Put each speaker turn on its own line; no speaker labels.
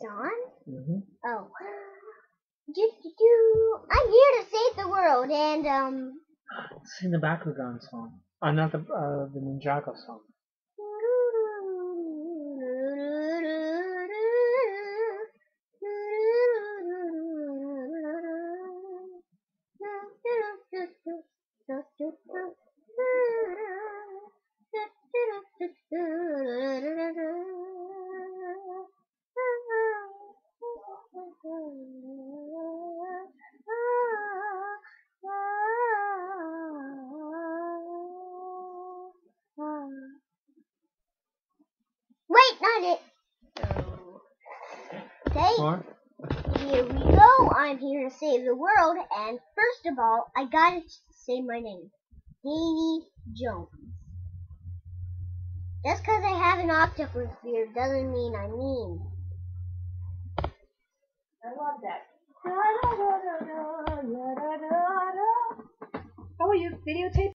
Dawn?
Mm-hmm.
Oh. I'm here to save the world, and
Sing the Bakugan song. Not the Ninjago song.
Wait, not it. Okay,
Or?
here we go. I'm here to save the world, and first of all, I gotta say my name. Davy Jones. Just because I have an octopus beard doesn't mean I'm mean.
I love that. How are you videotaping?